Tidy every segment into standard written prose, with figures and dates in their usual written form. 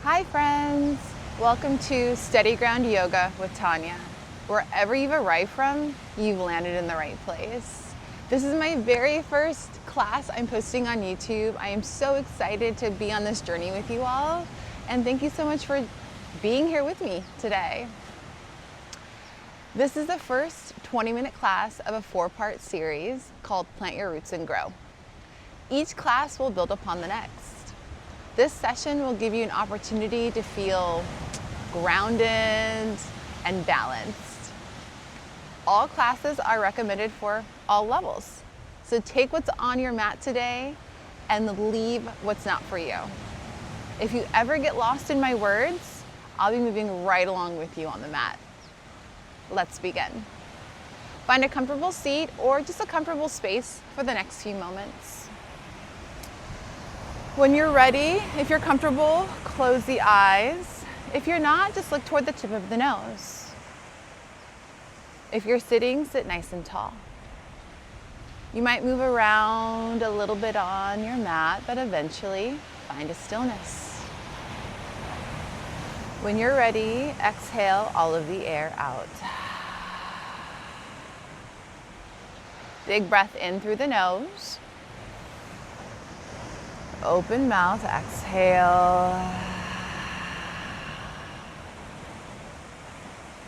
Hi friends! Welcome to Steady Ground Yoga with Tanya. Wherever you've arrived from, you've landed in the right place. This is my very first class I'm posting on YouTube. I am so excited to be on this journey with you all, and thank you so much for being here with me today. This is the first 20-minute class of a 4-part series called Plant Your Roots and Grow. Each class will build upon the next. This session will give you an opportunity to feel grounded and balanced. All classes are recommended for all levels. So take what's on your mat today and leave what's not for you. If you ever get lost in my words, I'll be moving right along with you on the mat. Let's begin. Find a comfortable seat or just a comfortable space for the next few moments. When you're ready, if you're comfortable, close the eyes. If you're not, just look toward the tip of the nose. If you're sitting, sit nice and tall. You might move around a little bit on your mat, but eventually find a stillness. When you're ready, exhale all of the air out. Big breath in through the nose. Open mouth, exhale.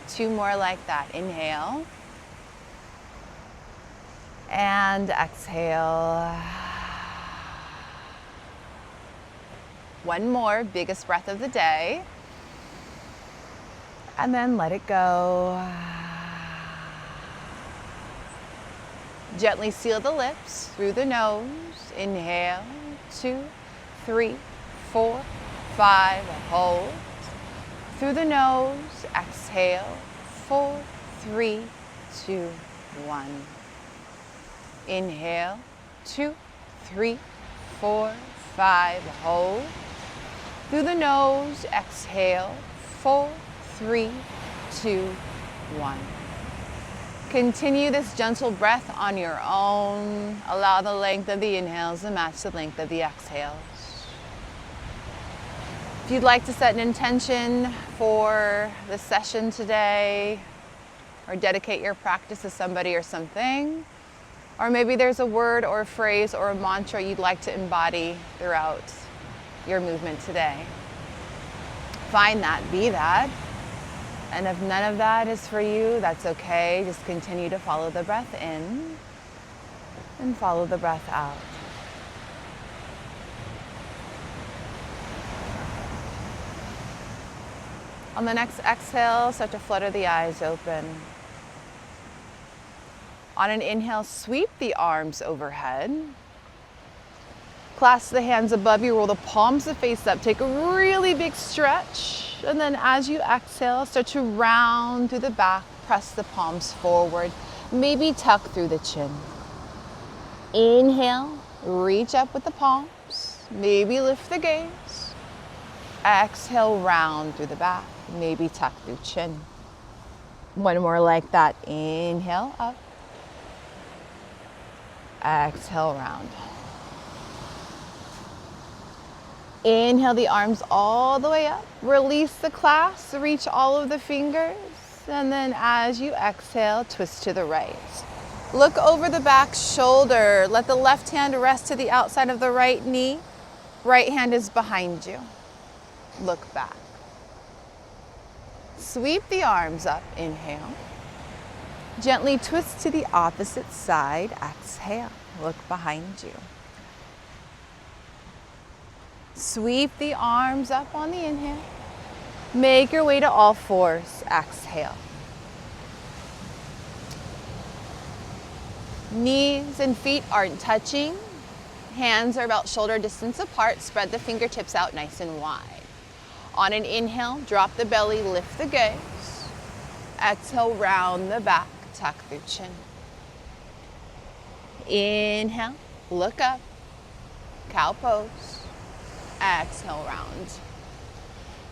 2 more like that. Inhale. And exhale. 1 more, biggest breath of the day. And then let it go. Gently seal the lips through the nose. Inhale. 2, 3, 4, 5, hold. Through the nose, exhale, 4, 3, 2, 1. Inhale, 2, 3, 4, 5, hold. Through the nose, exhale, 4, 3, 2, 1. Continue this gentle breath on your own. Allow the length of the inhales to match the length of the exhales. If you'd like to set an intention for the session today, or dedicate your practice to somebody or something, or maybe there's a word or a phrase or a mantra you'd like to embody throughout your movement today, find that, be that. And if none of that is for you, that's okay. Just continue to follow the breath in and follow the breath out. On the next exhale, start to flutter the eyes open. On an inhale, sweep the arms overhead. Clasp the hands above you, roll the palms to face up. Take a really big stretch. And then as you exhale, start to round through the back, press the palms forward, maybe tuck through the chin. Inhale, reach up with the palms, maybe lift the gaze. Exhale, round through the back, maybe tuck through chin. 1 more like that. Inhale, up. Exhale, round. Inhale the arms all the way up. Release the clasp, reach all of the fingers. And then as you exhale, twist to the right. Look over the back shoulder. Let the left hand rest to the outside of the right knee. Right hand is behind you. Look back. Sweep the arms up. Inhale. Gently twist to the opposite side. Exhale. Look behind you. Sweep the arms up on the inhale. Make your way to all fours. Exhale. Knees and feet aren't touching. Hands are about shoulder distance apart. Spread the fingertips out nice and wide. On an inhale, drop the belly, lift the gaze. Exhale, round the back, tuck through chin. Inhale, look up, cow pose. Exhale, round.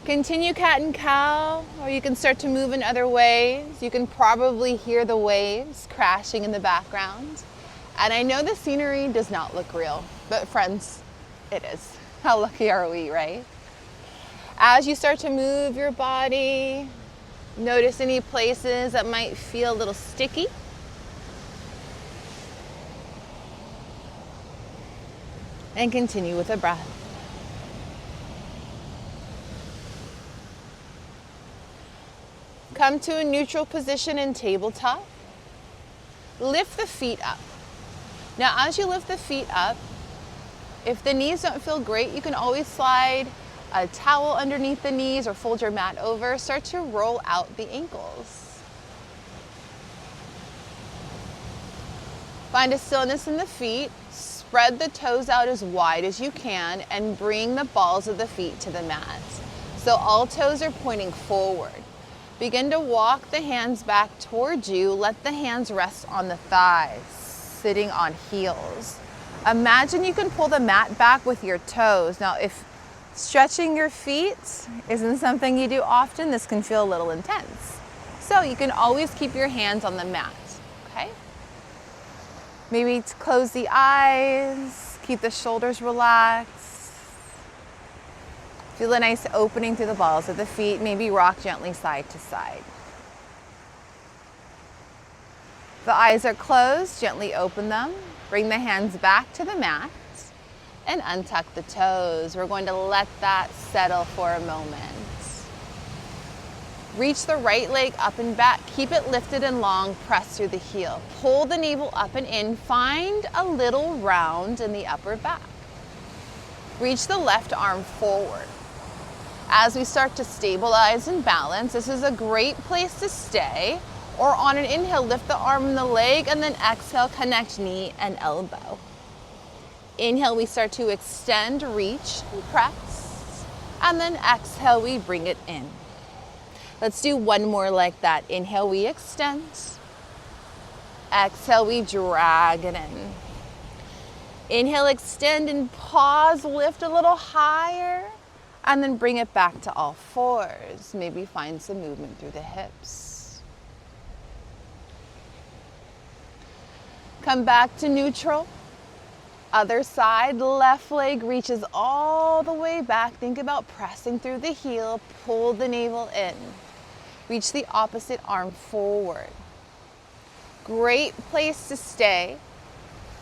Continue cat and cow, or you can start to move in other ways. You can probably hear the waves crashing in the background. And I know the scenery does not look real, but friends, it is. How lucky are we, right? As you start to move your body, notice any places that might feel a little sticky. And continue with a breath. Come to a neutral position in tabletop. Lift the feet up. Now, as you lift the feet up, if the knees don't feel great, you can always slide a towel underneath the knees or fold your mat over. Start to roll out the ankles. Find a stillness in the feet. Spread the toes out as wide as you can and bring the balls of the feet to the mat. So all toes are pointing forward. Begin to walk the hands back towards you. Let the hands rest on the thighs, sitting on heels. Imagine you can pull the mat back with your toes. Now, if stretching your feet isn't something you do often, this can feel a little intense. So you can always keep your hands on the mat, okay? Maybe close the eyes, keep the shoulders relaxed. Feel a nice opening through the balls of the feet. Maybe rock gently side to side. The eyes are closed, gently open them. Bring the hands back to the mat and untuck the toes. We're going to let that settle for a moment. Reach the right leg up and back. Keep it lifted and long. Press through the heel. Pull the navel up and in. Find a little round in the upper back. Reach the left arm forward. As we start to stabilize and balance, this is a great place to stay. Or on an inhale, lift the arm and the leg, and then exhale, connect knee and elbow. Inhale, we start to extend, reach, and press. And then exhale, we bring it in. Let's do one more like that. Inhale, we extend. Exhale, we drag it in. Inhale, extend and pause, lift a little higher, and then bring it back to all fours. Maybe find some movement through the hips. Come back to neutral. Other side, left leg reaches all the way back. Think about pressing through the heel, pull the navel in. Reach the opposite arm forward. Great place to stay.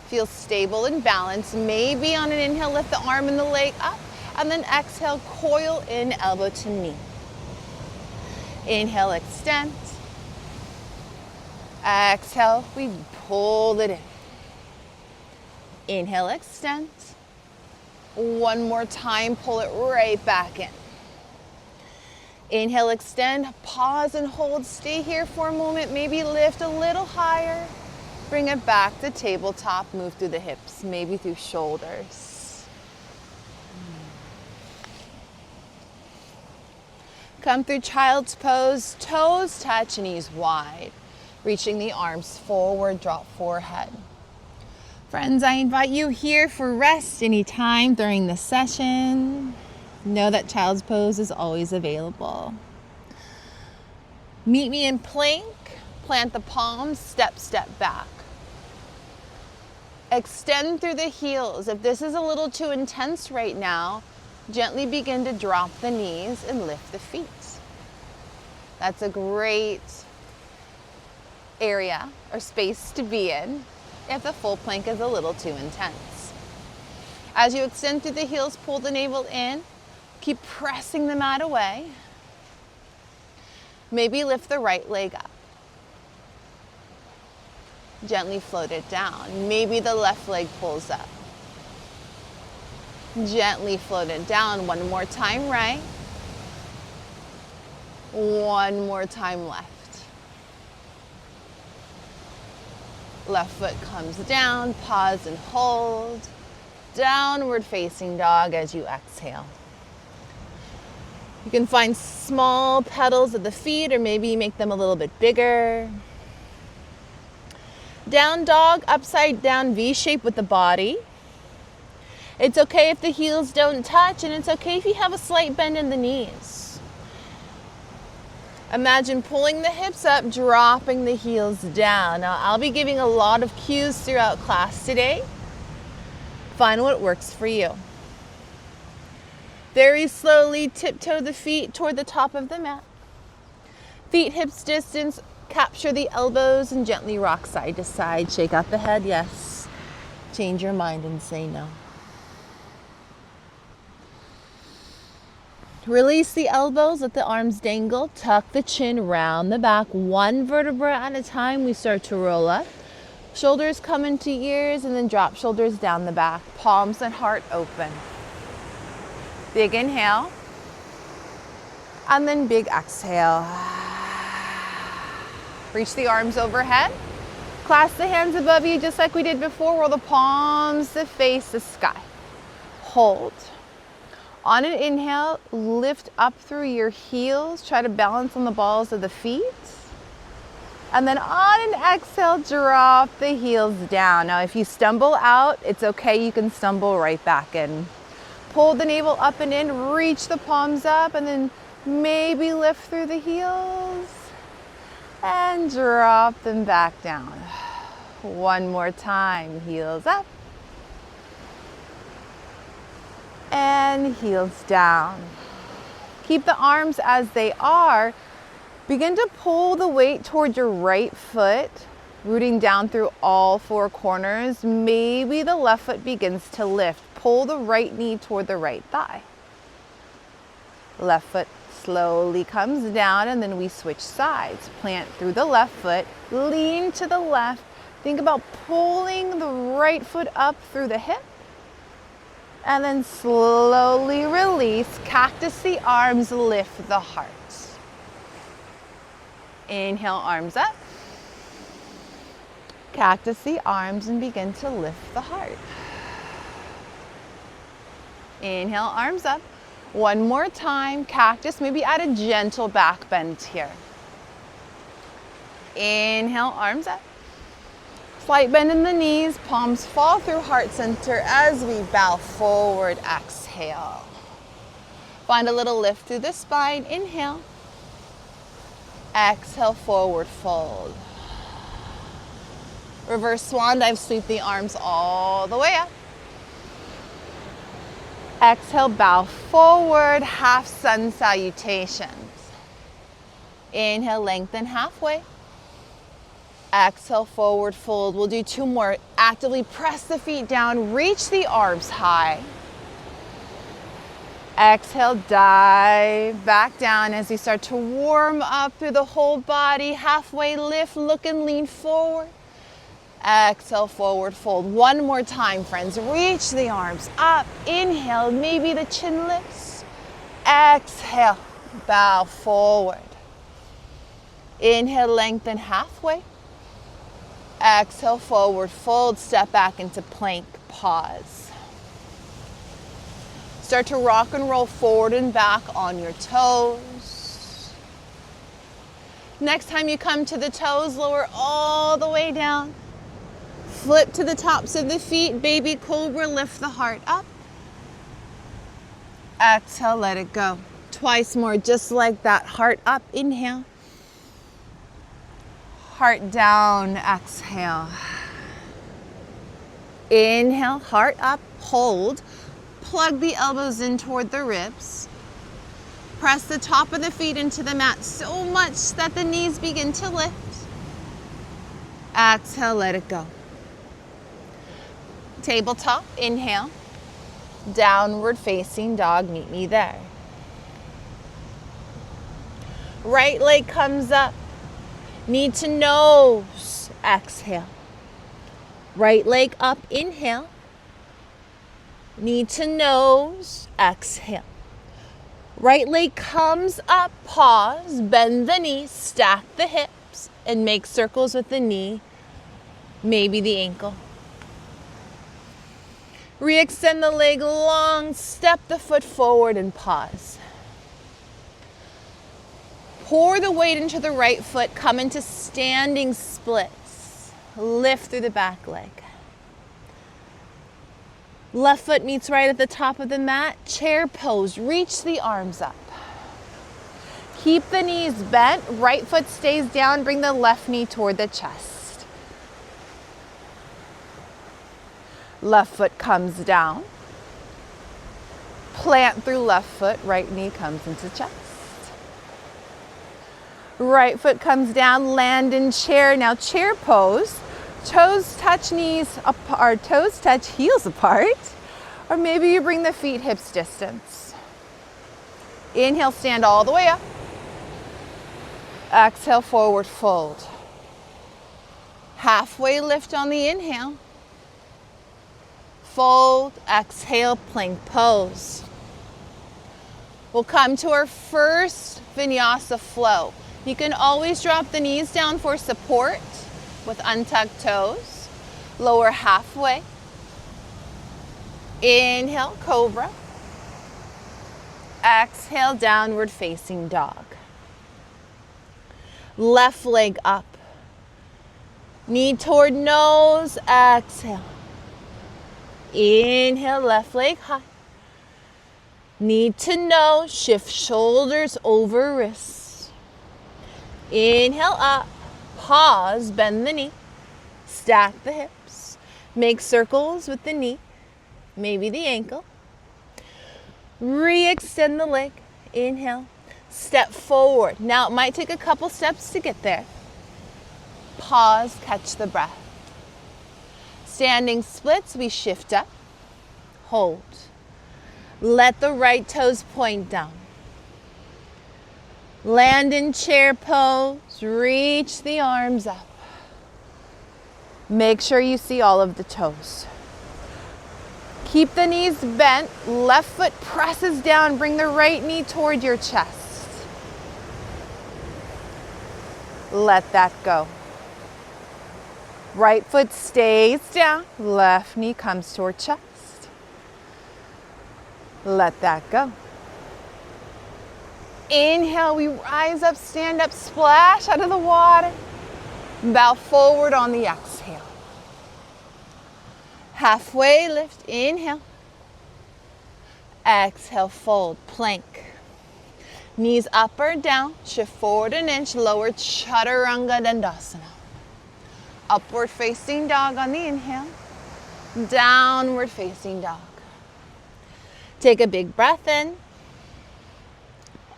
Feel stable and balanced. Maybe on an inhale, lift the arm and the leg up, and then exhale, coil in, elbow to knee. Inhale, extend. Exhale, we pull it in. Inhale, extend. One more time, pull it right back in. Inhale, extend, pause and hold. Stay here for a moment. Maybe lift a little higher. Bring it back to tabletop. Move through the hips, maybe through shoulders. Come through child's pose. Toes touch, knees wide. Reaching the arms forward, drop forehead. Friends, I invite you here for rest anytime during the session. Know that child's pose is always available. Meet me in plank. Plant the palms, step, step back. Extend through the heels. If this is a little too intense right now, gently begin to drop the knees and lift the feet. That's a great area or space to be in if the full plank is a little too intense. As you extend through the heels, pull the navel in. Keep pressing the mat away. Maybe lift the right leg up. Gently float it down. Maybe the left leg pulls up. Gently float it down. One more time, right. One more time, left. Left foot comes down, pause and hold. Downward facing dog as you exhale. You can find small petals of the feet or maybe make them a little bit bigger. Down dog, upside down V shape with the body. It's okay if the heels don't touch, and it's okay if you have a slight bend in the knees. Imagine pulling the hips up, dropping the heels down. Now, I'll be giving a lot of cues throughout class today. Find what works for you. Very slowly tiptoe the feet toward the top of the mat. Feet hips distance, capture the elbows and gently rock side to side. Shake out the head, yes. Change your mind and say no. Release the elbows, let the arms dangle. Tuck the chin, round the back. One vertebra at a time, we start to roll up. Shoulders come into ears and then drop shoulders down the back. Palms and heart open. Big inhale. And then big exhale. Reach the arms overhead. Clasp the hands above you just like we did before. Roll the palms to face the sky. Hold. On an inhale, lift up through your heels. Try to balance on the balls of the feet. And then on an exhale, drop the heels down. Now, if you stumble out, it's okay. You can stumble right back in. Pull the navel up and in. Reach the palms up and then maybe lift through the heels. And drop them back down. One more time. Heels up. And heels down. Keep the arms as they are. Begin to pull the weight toward your right foot, rooting down through all four corners. Maybe the left foot begins to lift. Pull the right knee toward the right thigh. Left foot slowly comes down and then we switch sides. Plant through the left foot, lean to the left. Think about pulling the right foot up through the hip. And then slowly release. Cactus the arms, lift the heart. Inhale, arms up. Cactus the arms and begin to lift the heart. Inhale, arms up. One more time, cactus, maybe add a gentle back bend here. Inhale, arms up. Slight bend in the knees, palms fall through heart center as we bow forward, exhale. Find a little lift through the spine, inhale. Exhale, forward fold. Reverse swan dive, sweep the arms all the way up. Exhale, bow forward, half sun salutations. Inhale, lengthen halfway. Exhale, forward fold. We'll do two more. Actively press the feet down, reach the arms high. Exhale, dive back down as we start to warm up through the whole body. Halfway lift, look and lean forward. Exhale, forward fold. One more time, friends. Reach the arms up. Inhale, maybe the chin lifts. Exhale, bow forward. Inhale, lengthen halfway. Exhale, forward fold. Step back into plank, pause. Start to rock and roll forward and back on your toes. Next time you come to the toes, lower all the way down. Flip to the tops of the feet, baby cobra, lift the heart up. Exhale, let it go. Twice more, just like that. Heart up, inhale. Heart down, exhale. Inhale, heart up, hold. Plug the elbows in toward the ribs. Press the top of the feet into the mat so much that the knees begin to lift. Exhale, let it go. Tabletop, inhale. Downward facing dog, meet me there. Right leg comes up. Knee to nose, exhale. Right leg up, inhale. Knee to nose, exhale. Right leg comes up, pause, bend the knee, stack the hips, and make circles with the knee, maybe the ankle. Re-extend the leg long, step the foot forward and pause. Pour the weight into the right foot, come into standing splits. Lift through the back leg. Left foot meets right at the top of the mat, chair pose, reach the arms up. Keep the knees bent, right foot stays down, bring the left knee toward the chest. Left foot comes down. Plant through left foot, right knee comes into chest. Right foot comes down, land in chair. Now chair pose. Toes touch knees apart, toes touch heels apart. Or maybe you bring the feet hips distance. Inhale, stand all the way up. Exhale, forward fold. Halfway lift on the inhale. Fold, exhale, plank pose. We'll come to our first vinyasa flow. You can always drop the knees down for support with untucked toes. Lower halfway. Inhale, cobra. Exhale, downward facing dog. Left leg up. Knee toward nose, exhale. Inhale, left leg high. Knee to nose, shift shoulders over wrists. Inhale up, pause, bend the knee, stack the hips, make circles with the knee, maybe the ankle. Re-extend the leg, inhale, step forward. Now it might take a couple steps to get there. Pause, catch the breath. Standing splits, we shift up, hold. Let the right toes point down. Land in chair pose, reach the arms up. Make sure you see all of the toes. Keep the knees bent, left foot presses down, bring the right knee toward your chest. Let that go. Right foot stays down, left knee comes toward chest. Let that go. Inhale, we rise up, stand up, splash out of the water. Bow forward on the exhale. Halfway lift, inhale. Exhale, fold, plank. Knees up or down, shift forward an inch, lower chaturanga dandasana. Upward facing dog on the inhale. Downward facing dog. Take a big breath in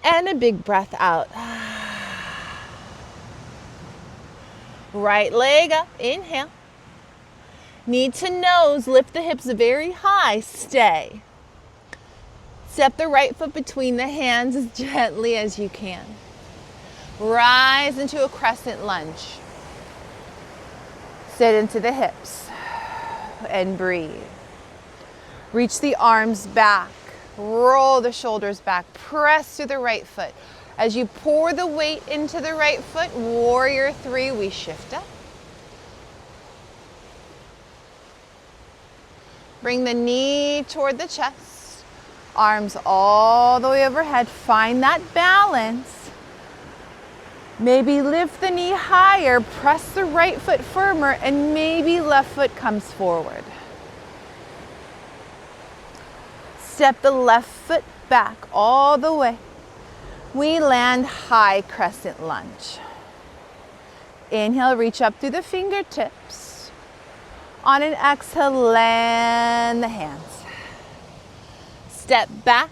and a big breath out. Right leg up, inhale. Knee to nose, lift the hips very high, stay. Step the right foot between the hands as gently as you can. Rise into a crescent lunge. Sit into the hips and breathe. Reach the arms back, roll the shoulders back, press to the right foot. As you pour the weight into the right foot, warrior three, we shift up. Bring the knee toward the chest, arms all the way overhead. Find that balance. Maybe lift the knee higher, press the right foot firmer, and maybe left foot comes forward. Step the left foot back all the way. We land high crescent lunge. Inhale, reach up through the fingertips. On an exhale, land the hands. Step back.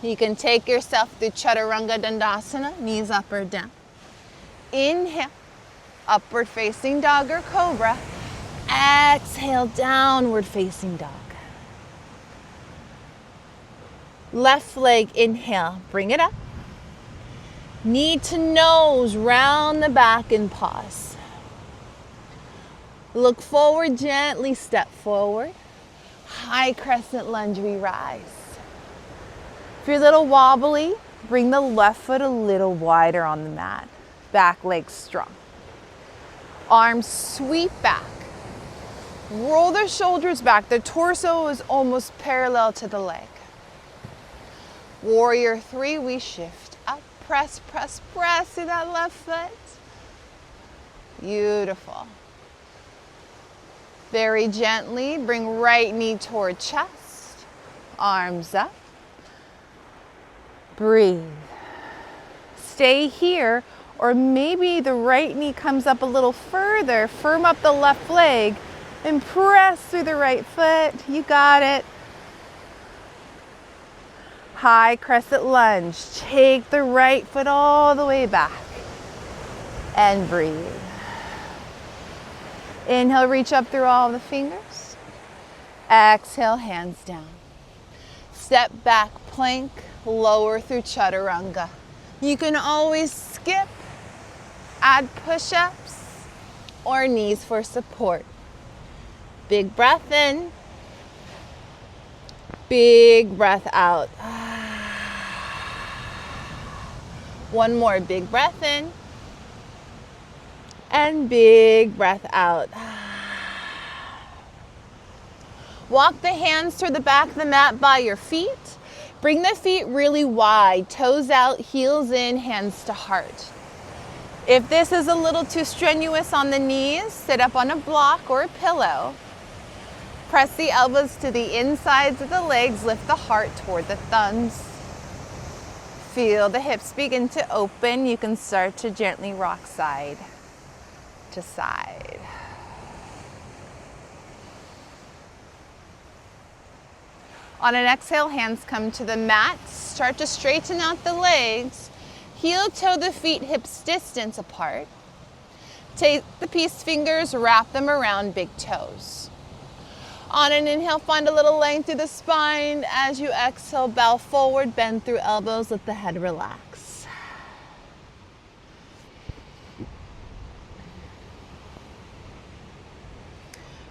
You can take yourself through chaturanga dandasana, knees up or down. Inhale, upward facing dog or cobra. Exhale, downward facing dog. Left leg, inhale, bring it up. Knee to nose, round the back and pause. Look forward, gently step forward. High crescent lunge, we rise. If you're a little wobbly, bring the left foot a little wider on the mat. Back leg strong. Arms sweep back. Roll the shoulders back. The torso is almost parallel to the leg. Warrior three, we shift up, press, press, press to that left foot. Beautiful. Very gently, bring right knee toward chest, arms up. Breathe. Stay here, or maybe the right knee comes up a little further. Firm up the left leg and press through the right foot. You got it. High crescent lunge. Take the right foot all the way back and breathe. Inhale, reach up through all the fingers. Exhale, hands down. Step back, plank, lower through chaturanga. You can always skip, add push-ups, or knees for support. Big breath in. Big breath out. One more big breath in. And big breath out. Walk the hands toward the back of the mat by your feet. Bring the feet really wide, toes out, heels in, hands to heart. If this is a little too strenuous on the knees, sit up on a block or a pillow. Press the elbows to the insides of the legs, lift the heart toward the thumbs. Feel the hips begin to open. You can start to gently rock side to side. On an exhale, hands come to the mat. Start to straighten out the legs. Heel toe the feet, hips distance apart. Take the peace fingers, wrap them around big toes. On an inhale, find a little length through the spine. As you exhale, bow forward, bend through elbows, let the head relax.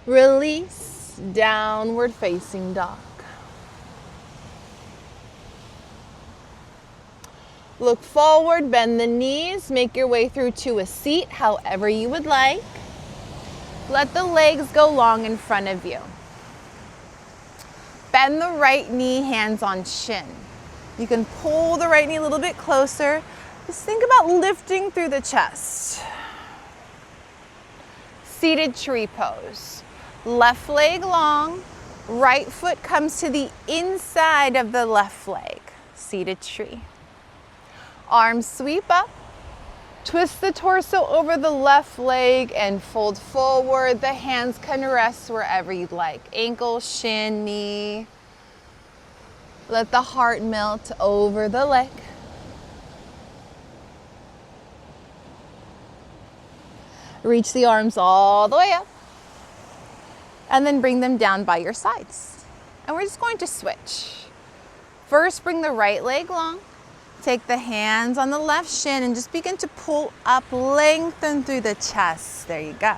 Release, downward facing dog. Look forward, bend the knees, make your way through to a seat, however you would like. Let the legs go long in front of you. Bend the right knee, hands on shin. You can pull the right knee a little bit closer. Just think about lifting through the chest. Seated tree pose. Left leg long, right foot comes to the inside of the left leg. Seated tree. Arms sweep up, twist the torso over the left leg and fold forward. The hands can rest wherever you'd like. Ankle, shin, knee. Let the heart melt over the leg. Reach the arms all the way up and then bring them down by your sides. And we're just going to switch. First, bring the right leg long. Take the hands on the left shin and just begin to pull up, lengthen through the chest. There you go.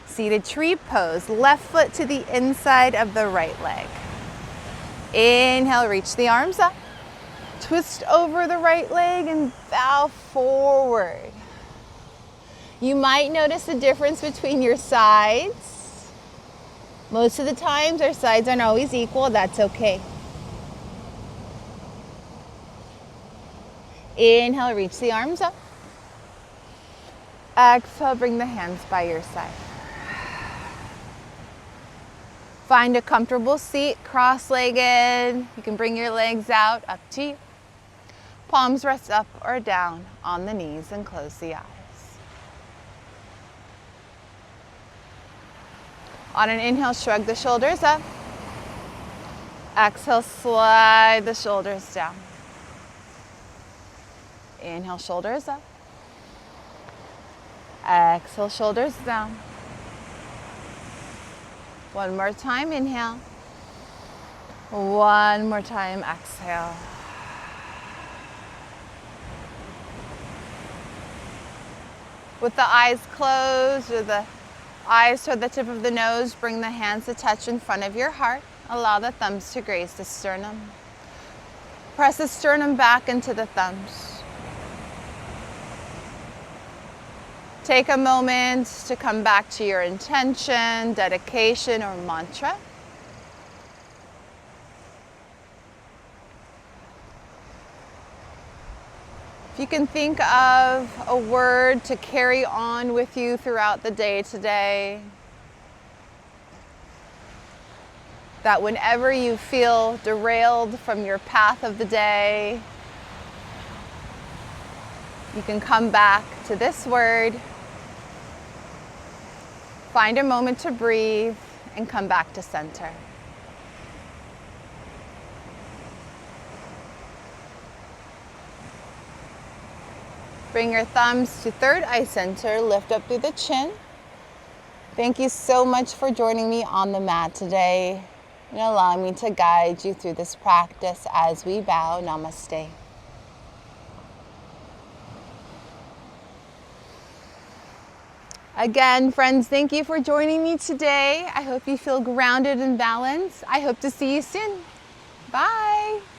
Seated tree pose, left foot to the inside of the right leg. Inhale, reach the arms up. Twist over the right leg and bow forward. You might notice a difference between your sides. Most of the times our sides aren't always equal, that's okay. Inhale, reach the arms up. Exhale, bring the hands by your side. Find a comfortable seat, cross-legged. You can bring your legs out, up to you. Palms rest up or down on the knees and close the eyes. On an inhale, shrug the shoulders up. Exhale, slide the shoulders down. Inhale, shoulders up. Exhale, shoulders down. One more time, inhale. One more time, exhale. With the eyes closed or the eyes toward the tip of the nose, bring the hands to touch in front of your heart. Allow the thumbs to graze the sternum. Press the sternum back into the thumbs. Take a moment to come back to your intention, dedication, or mantra. If you can think of a word to carry on with you throughout the day today, that whenever you feel derailed from your path of the day, you can come back to this word, find a moment to breathe, and come back to center. Bring your thumbs to third eye center, lift up through the chin. Thank you so much for joining me on the mat today and allowing me to guide you through this practice as we bow. Namaste. Again, friends, thank you for joining me today. I hope you feel grounded and balanced. I hope to see you soon. Bye.